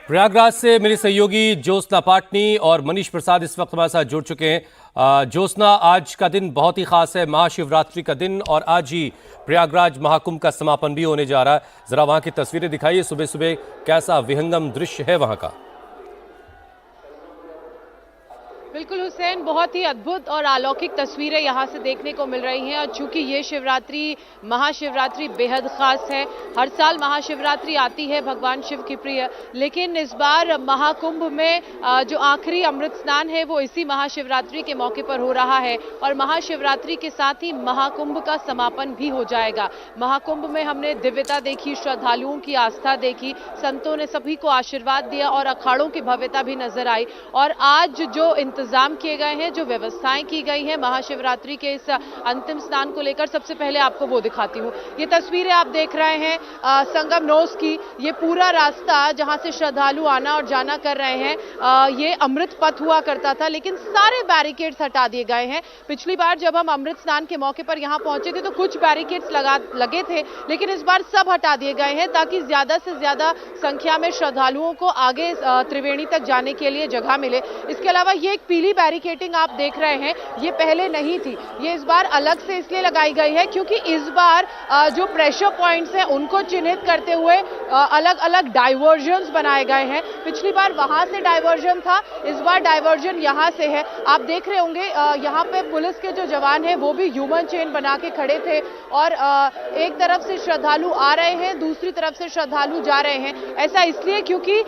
प्रयागराज से मेरे सहयोगी ज्योत्सना पाटनी और मनीष प्रसाद इस वक्त हमारे साथ जुड़ चुके हैं। ज्योत्सना, आज का दिन बहुत ही खास है, महाशिवरात्रि का दिन, और आज ही प्रयागराज महाकुंभ का समापन भी होने जा रहा है। जरा वहां की तस्वीरें दिखाइए, सुबह सुबह कैसा विहंगम दृश्य है वहां का। बिल्कुल हुसैन, बहुत ही अद्भुत और अलौकिक तस्वीरें यहाँ से देखने को मिल रही हैं। और चूंकि ये शिवरात्रि, महाशिवरात्रि बेहद खास है। हर साल महाशिवरात्रि आती है भगवान शिव की प्रिय, लेकिन इस बार महाकुंभ में जो आखिरी अमृत स्नान है वो इसी महाशिवरात्रि के मौके पर हो रहा है। और महाशिवरात्रि के साथ ही महाकुंभ का समापन भी हो जाएगा। महाकुंभ में हमने दिव्यता देखी, श्रद्धालुओं की आस्था देखी, संतों ने सभी को आशीर्वाद दिया और अखाड़ों की भव्यता भी नजर आई। और आज जो इंतजाम किए गए हैं, जो व्यवस्थाएं की गई हैं महाशिवरात्रि के इस अंतिम स्नान को लेकर, सबसे पहले आपको वो दिखाती हूँ। ये तस्वीरें आप देख रहे हैं संगम नोस की। ये पूरा रास्ता जहां से श्रद्धालु आना और जाना कर रहे हैं, ये अमृत पथ हुआ करता था, लेकिन सारे बैरिकेड्स हटा दिए गए हैं। पिछली बार जब हम अमृत स्नान के मौके पर यहाँ पहुंचे थे तो कुछ बैरिकेड्स लगे थे, लेकिन इस बार सब हटा दिए गए हैं ताकि ज्यादा से ज्यादा संख्या में श्रद्धालुओं को आगे त्रिवेणी तक जाने के लिए जगह मिले। इसके अलावा ये एक पीली बैरिकेडिंग आप देख रहे हैं, ये पहले नहीं थी। ये इस बार अलग से इसलिए लगाई गई है क्योंकि इस बार जो प्रेशर पॉइंट्स हैं उनको चिन्हित करते हुए अलग अलग डाइवर्जन्स बनाए गए हैं। पिछली बार वहां से डाइवर्जन था, इस बार डाइवर्जन यहां से है। आप देख रहे होंगे यहाँ पे पुलिस के जो जवान हैं वो भी ह्यूमन चेन बना के खड़े थे और एक तरफ से श्रद्धालु आ रहे हैं, दूसरी तरफ से श्रद्धालु जा रहे हैं। ऐसा इसलिए क्योंकि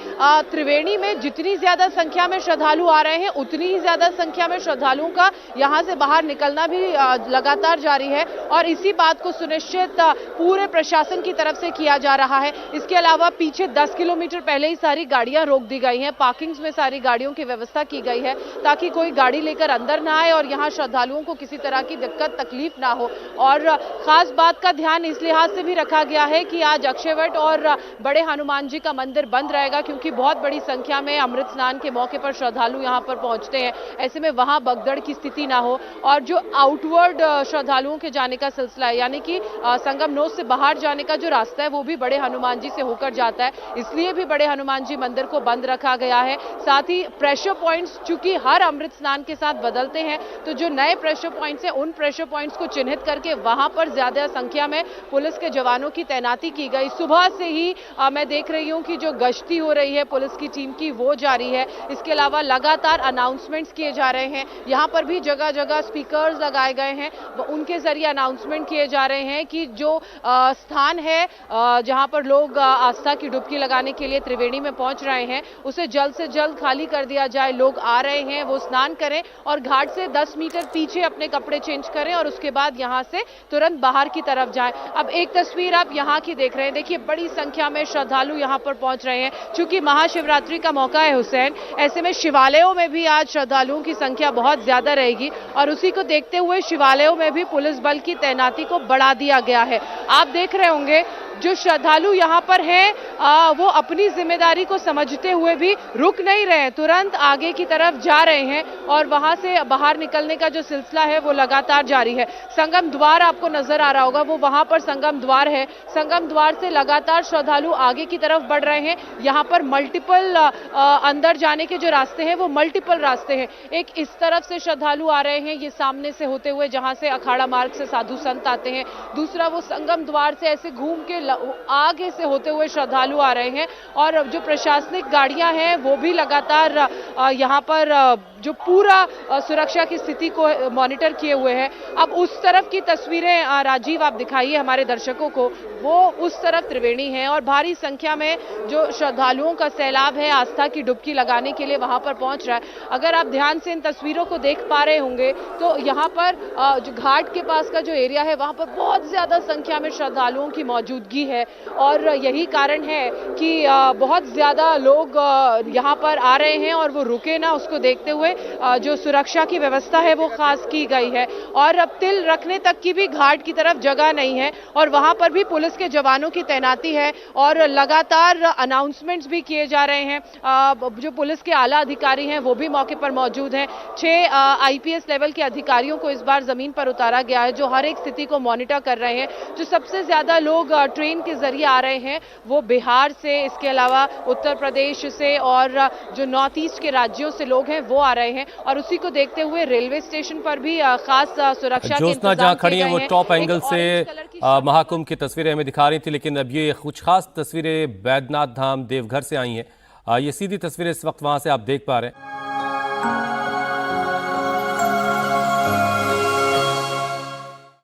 त्रिवेणी में जितनी ज्यादा संख्या में श्रद्धालु आ रहे हैं उतनी ही ज्यादा संख्या में श्रद्धालुओं का यहां से बाहर निकलना भी लगातार जारी है। और इसी बात को सुनिश्चित पूरे प्रशासन की तरफ से किया जा रहा है। इसके अलावा पीछे 10 किलोमीटर पहले ही सारी गाड़ियां रोक दी गई हैं, पार्किंग्स में सारी गाड़ियों की व्यवस्था की गई है ताकि कोई गाड़ी लेकर अंदर ना आए और यहां श्रद्धालुओं को किसी तरह की दिक्कत तकलीफ ना हो। और खास बात का ध्यान इस लिहाज से भी रखा गया है कि आज अक्षयवट और बड़े हनुमान जी का मंदिर बंद रहेगा क्योंकि बहुत बड़ी संख्या में अमृत स्नान के मौके पर श्रद्धालु यहां पर पहुंचते हैं। ऐसे में वहां भगदड़ की स्थिति ना हो। और जो आउटवर्ड श्रद्धालुओं के जाने का सिलसिला है, यानी कि संगम नोस से बाहर जाने का जो रास्ता है वो भी बड़े हनुमान जी से होकर जाता है, इसलिए भी बड़े हनुमान जी मंदिर को बंद रखा गया है। साथ ही प्रेशर पॉइंट्स चूंकि हर अमृत स्नान के साथ बदलते हैं, तो जो नए प्रेशर पॉइंट्स हैं उन प्रेशर पॉइंट्स को चिन्हित करके वहां पर ज्यादा संख्या में पुलिस के जवानों की तैनाती की गई। सुबह से ही मैं देख रही हूं कि जो गश्ती हो रही है पुलिस की टीम की वो जारी है। इसके अलावा लगातार अनाउंसमेंट्स किए जा रहे हैं। यहाँ पर भी जगह जगह स्पीकर्स लगाए गए हैं, उनके जरिए अनाउंसमेंट किए जा रहे हैं कि जो स्थान है जहाँ पर लोग आस्था की डुबकी लगाने के लिए त्रिवेणी में पहुंच रहे हैं उसे जल्द से जल्द खाली कर दिया जाए। लोग आ रहे हैं वो स्नान करें और घाट से 10 मीटर पीछे अपने कपड़े चेंज करें और उसके बाद यहाँ से तुरंत बाहर की तरफ जाएं। अब एक तस्वीर आप यहाँ की देख रहे हैं, देखिए बड़ी संख्या में श्रद्धालु यहाँ पर पहुंच रहे हैं। चूंकि महाशिवरात्रि का मौका है हुसैन, ऐसे में शिवालयों में भी आज श्रद्धालुओं की संख्या बहुत ज्यादा रहेगी और उसी को देखते हुए शिवालयों में भी पुलिस बल की तैनाती को बढ़ा दिया गया है। आप देख रहे होंगे जो श्रद्धालु यहाँ पर हैं वो अपनी जिम्मेदारी को समझते हुए भी रुक नहीं रहे, तुरंत आगे की तरफ जा रहे हैं और वहां से बाहर निकलने का जो सिलसिला है वो लगातार जारी है। संगम द्वार आपको नजर आ रहा होगा, वो वहां पर संगम द्वार है। संगम द्वार से लगातार श्रद्धालु आगे की तरफ बढ़ रहे हैं। यहाँ पर मल्टीपल अंदर जाने के जो रास्ते हैं वो मल्टीपल रास्ते हैं। एक इस तरफ से श्रद्धालु आ रहे हैं, ये सामने से होते हुए जहां से अखाड़ा मार्ग से साधु संत आते हैं। दूसरा वो संगम द्वार से ऐसे घूम के आगे से होते हुए श्रद्धालु आ रहे हैं। और जो प्रशासनिक गाड़ियां हैं वो भी लगातार यहाँ पर जो पूरा सुरक्षा की स्थिति को मॉनिटर किए हुए हैं। अब उस तरफ की तस्वीरें राजीव आप दिखाइए हमारे दर्शकों को, वो उस तरफ त्रिवेणी है और भारी संख्या में जो श्रद्धालुओं का सैलाब है आस्था की डुबकी लगाने के लिए वहां पर पहुंच रहा है। अगर आप ध्यान से इन तस्वीरों को देख पा रहे होंगे तो यहाँ पर जो घाट के पास का जो एरिया है वहां पर बहुत ज्यादा संख्या में श्रद्धालुओं की मौजूदगी है और यही कारण है कि बहुत ज्यादा लोग यहाँ पर आ रहे हैं और वो रुके ना, उसको देखते हुए जो सुरक्षा की व्यवस्था है वो खास की गई है। और अब तिल रखने तक की भी घाट की तरफ जगह नहीं है और वहां पर भी पुलिस के जवानों की तैनाती है और लगातार अनाउंसमेंट्स भी किए जा रहे हैं। जो पुलिस के आला अधिकारी हैं वो भी मौके पर मौजूद हैं। 6 आईपीएस लेवल के अधिकारियों को इस बार जमीन पर उतारा गया है, जो हर एक स्थिति को मॉनिटर कर रहे हैं। जो सबसे ज्यादा लोग ट्रेन के जरिए आ रहे हैं वो बिहार से, इसके अलावा उत्तर प्रदेश से और जो नॉर्थ ईस्ट के राज्यों से लोग हैं वो आ रहे हैं। और उसी को देखते हुए रेलवे स्टेशन पर भी खास सुरक्षा के ज्योत्सना इंतजाम जहां किए खड़ी है गए वो हैं। टॉप एक एंगल से ऑरेंज कलर की महाकुंभ की तस्वीरें हमें दिखा रही थी, लेकिन अब ये कुछ खास तस्वीरें बैद्यनाथ धाम देवघर से आई हैं। ये सीधी तस्वीरें इस वक्त वहां से आप देख पा रहे हैं।